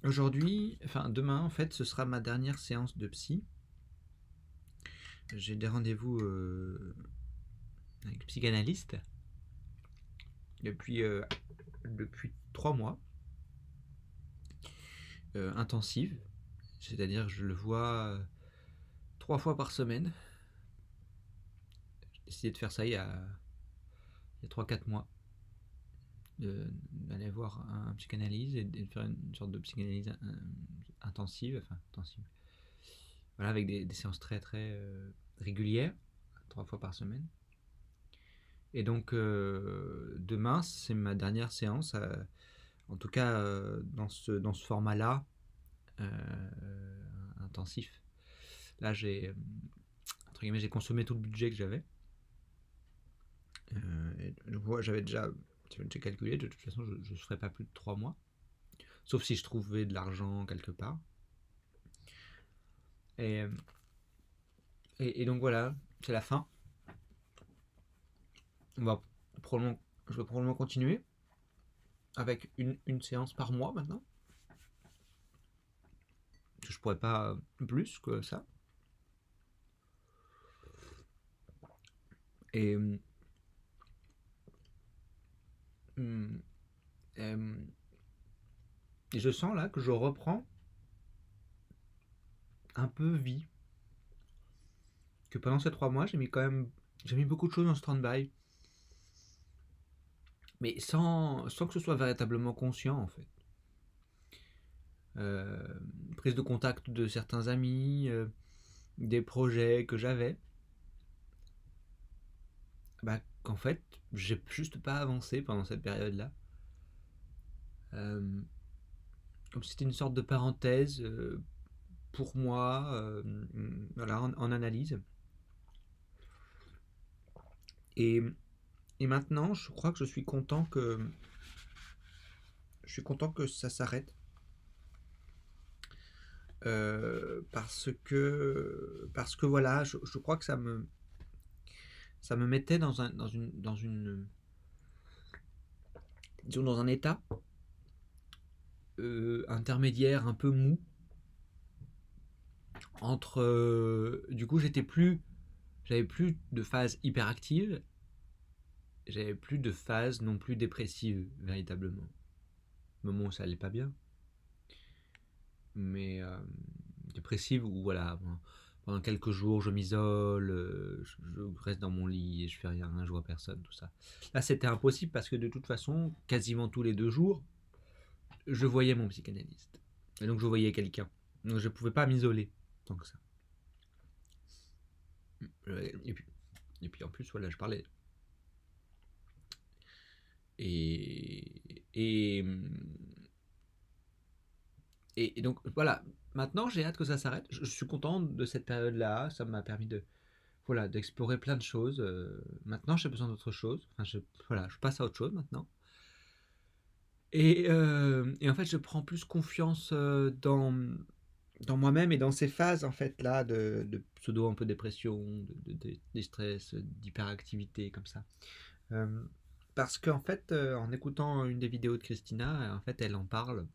Aujourd'hui, enfin demain en fait, ce sera ma dernière séance de psy. J'ai des rendez-vous, avec le psychanalyste depuis, depuis 3 mois, intensives. C'est-à-dire je le vois, 3 fois par semaine. J'ai décidé de faire ça il y a 3-4 mois, d'aller voir un psychanalyste et de faire une sorte de psychanalyse intensive, enfin intensive. Voilà, avec des séances très, très, régulières, 3 fois par semaine. Et donc demain, c'est ma dernière séance, en tout cas dans ce format-là, intensif. Là, entre guillemets, j'ai consommé tout le budget que j'avais. J'avais déjà calculé, de toute façon, je ne ferai pas plus de 3 mois, sauf si je trouvais de l'argent quelque part. Et, et donc voilà, c'est la fin. On va je vais probablement continuer avec une séance par mois maintenant. Je pourrais pas plus que ça. Et, hum, euh, et je sens là que je reprends un peu vie. Que pendant ces 3 mois, j'ai mis beaucoup de choses en stand-by. Mais sans que ce soit véritablement conscient en fait. Euh, Prise de contact de certains amis, des projets que j'avais, bah, qu'en fait, j'ai juste pas avancé pendant cette période-là. Euh, Comme si c'était une sorte de parenthèse pour moi, voilà, en analyse. Et, et maintenant, je suis content que ça s'arrête. Parce que voilà, je crois que ça me mettait disons, dans un état intermédiaire un peu mou entre du coup j'avais plus de phase hyperactive, j'avais plus de phase non plus dépressive véritablement. Moment où ça allait pas bien, mais dépressive où voilà, pendant quelques jours je m'isole, je reste dans mon lit et je fais rien, je vois personne, tout ça. Là c'était impossible parce que de toute façon, quasiment tous les 2 jours, je voyais mon psychanalyste. Et donc je voyais quelqu'un. Donc je pouvais pas m'isoler tant que ça. Et puis en plus, voilà, je parlais. Et, et, et donc voilà, maintenant j'ai hâte que ça s'arrête. Je suis content de cette période-là. Ça m'a permis voilà, d'explorer plein de choses. Maintenant j'ai besoin d'autre chose. Enfin, voilà, je passe à autre chose maintenant. Et en fait, je prends plus confiance dans moi-même et dans ces phases en fait là de pseudo un peu dépression, de stress, d'hyperactivité comme ça. Euh, Parce qu'en fait, en écoutant une des vidéos de Christina, en fait, elle en parle.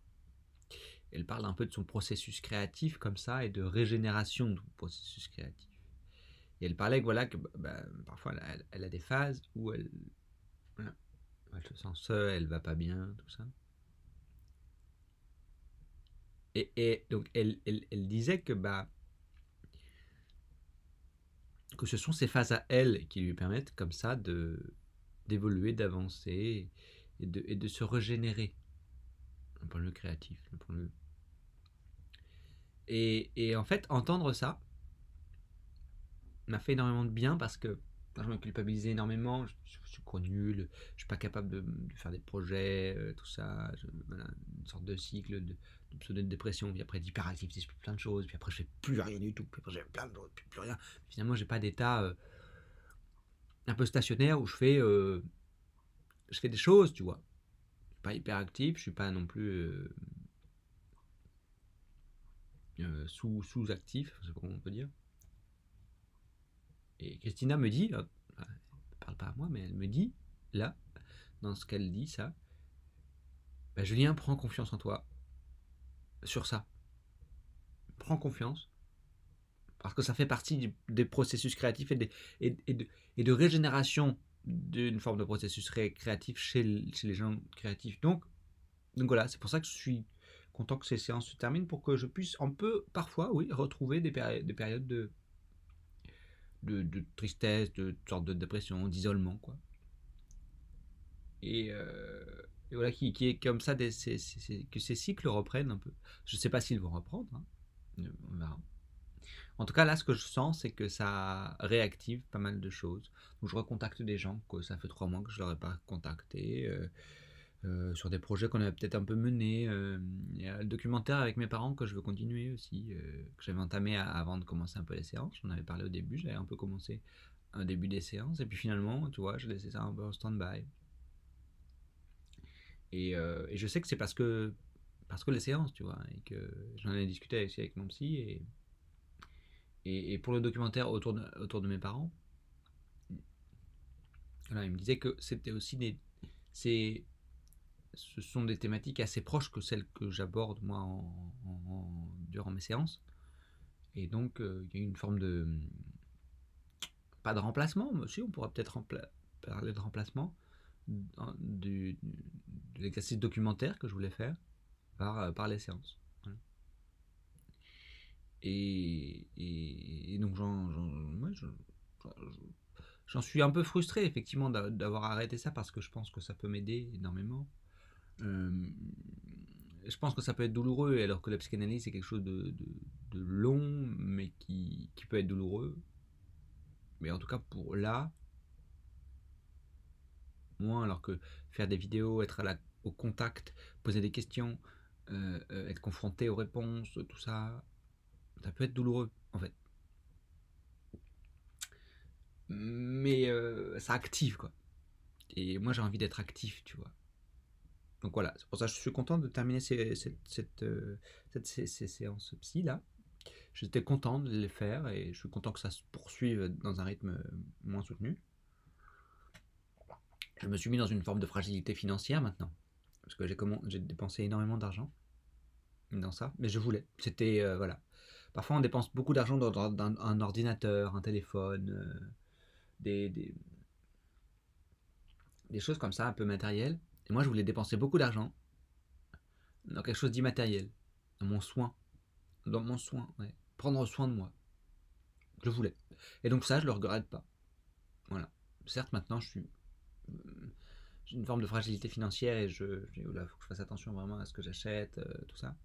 Elle parle un peu de son processus créatif comme ça et de régénération du processus créatif. Et elle parlait que voilà que parfois elle a des phases où voilà, elle se sent seule, elle va pas bien, tout ça. Et donc elle disait que ce sont ces phases à elle qui lui permettent comme ça d'évoluer, d'avancer et de se régénérer d'un point de vue créatif. Et en fait, entendre ça m'a fait énormément de bien parce que je me culpabilisais énormément. Je suis trop nul, je suis pas capable de faire des projets, tout ça. Voilà, une sorte de cycle de pseudo-dépression, puis après d'hyperactivité, je fais plein de choses, puis après je fais plus rien du tout, puis après j'ai plein de choses, puis plus rien. Finalement, j'ai pas d'état un peu stationnaire où je fais des choses, tu vois. Je suis pas hyperactif, je suis pas non plus sous-actif, je sais pas comment on peut dire. Et Christina me dit, là, elle parle pas à moi, mais elle me dit, là, dans ce qu'elle dit, ça, Julien, prends confiance en toi. sur ça. Prends confiance, parce que ça fait partie des processus créatifs et de régénération d'une forme de processus créatif chez les gens créatifs. Donc voilà, c'est pour ça que je suis content que ces séances se terminent pour que je puisse un peu, parfois, oui, retrouver des périodes de tristesse, de sorte de dépression, d'isolement, quoi. Et, euh, et voilà, qui est comme ça, que ces cycles reprennent un peu. Je ne sais pas s'ils vont reprendre, hein. On verra. En tout cas, là, ce que je sens, c'est que ça réactive pas mal de choses. Donc, je recontacte des gens que ça fait 3 mois que je ne leur ai pas contacté. Sur des projets qu'on avait peut-être un peu menés. Il y a le documentaire avec mes parents que je veux continuer aussi, que j'avais entamé avant de commencer un peu les séances. J'en avais parlé au début, j'avais un peu commencé un début des séances, et puis finalement, tu vois, j'ai laissé ça un peu en stand-by. Et je sais que c'est parce que les séances, tu vois, et que j'en ai discuté aussi avec mon psy, et pour le documentaire autour de mes parents, voilà, il me disait que c'était aussi c'est, ce sont des thématiques assez proches que celles que j'aborde moi durant mes séances. Et donc, il y a une forme de. Pas de remplacement, mais aussi on pourrait peut-être parler de remplacement de l'exercice documentaire que je voulais faire par les séances. Voilà. Et donc, ouais, j'en suis un peu frustré, effectivement, d'avoir arrêté ça parce que je pense que ça peut m'aider énormément. Euh, je pense que ça peut être douloureux, alors que la psychanalyse, c'est quelque chose de long, mais qui peut être douloureux. Mais en tout cas, pour là, moi, alors que faire des vidéos, être au contact, poser des questions, être confronté aux réponses, tout ça, ça peut être douloureux, en fait. Mais ça active, quoi. Et moi, j'ai envie d'être actif, tu vois. Donc voilà, c'est pour ça que je suis content de terminer ces séances psy là. J'étais content de les faire et je suis content que ça se poursuive dans un rythme moins soutenu. Je me suis mis dans une forme de fragilité financière maintenant. Parce que j'ai dépensé énormément d'argent dans ça. Mais je voulais. C'était. Voilà. Parfois, on dépense beaucoup d'argent dans un ordinateur, un téléphone, des, des, des choses comme ça, un peu matérielles. Et moi, je voulais dépenser beaucoup d'argent dans quelque chose d'immatériel. Dans mon soin. Dans mon soin, ouais. Prendre soin de moi. Je voulais. Et donc, ça, je le regrette pas. Voilà. Certes, maintenant, j'ai une forme de fragilité financière et là, faut que je fasse attention vraiment à ce que j'achète, tout ça.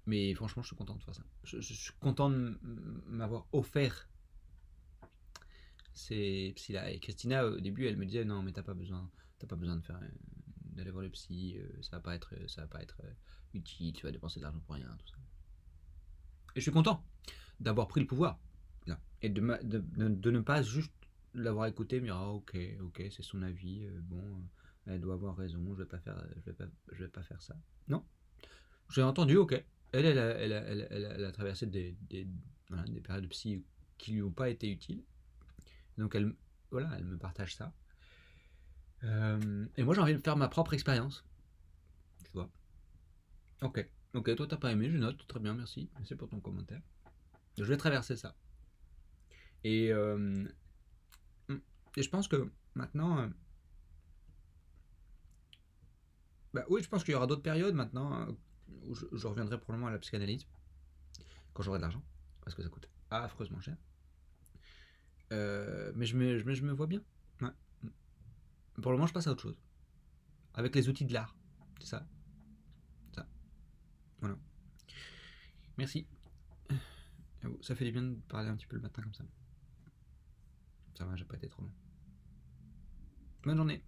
Mais franchement, je suis content de faire ça. Je suis content de m'avoir offert ces psy-là. Et Christina, au début, elle me disait non, mais t'as pas besoin de faire, d'aller voir le psy, ça va pas être utile, tu vas dépenser de l'argent pour rien, tout ça. Et je suis content d'avoir pris le pouvoir, là. Et de ne pas juste l'avoir écouté, me dire ah, ok, ok, c'est son avis, bon, elle doit avoir raison, je vais pas faire ça. Non, j'ai entendu, ok. Elle a traversé voilà, des périodes de psy qui lui ont pas été utiles. Donc voilà, elle me partage ça. Et moi j'ai envie de faire ma propre expérience. Tu vois. Ok. Ok, toi t'as pas aimé, je note. Très bien, merci. Merci pour ton commentaire. Je vais traverser ça. Et, et je pense que maintenant. Bah oui, je pense qu'il y aura d'autres périodes maintenant où je reviendrai probablement à la psychanalyse quand j'aurai de l'argent. Parce que ça coûte affreusement cher. Mais je me vois bien. Ouais. Pour le moment, je passe à autre chose. Avec les outils de l'art. C'est ça. Ça. Voilà. Merci. Ça fait du bien de parler un petit peu le matin comme ça. Ça va, j'ai pas été trop long. Bonne journée.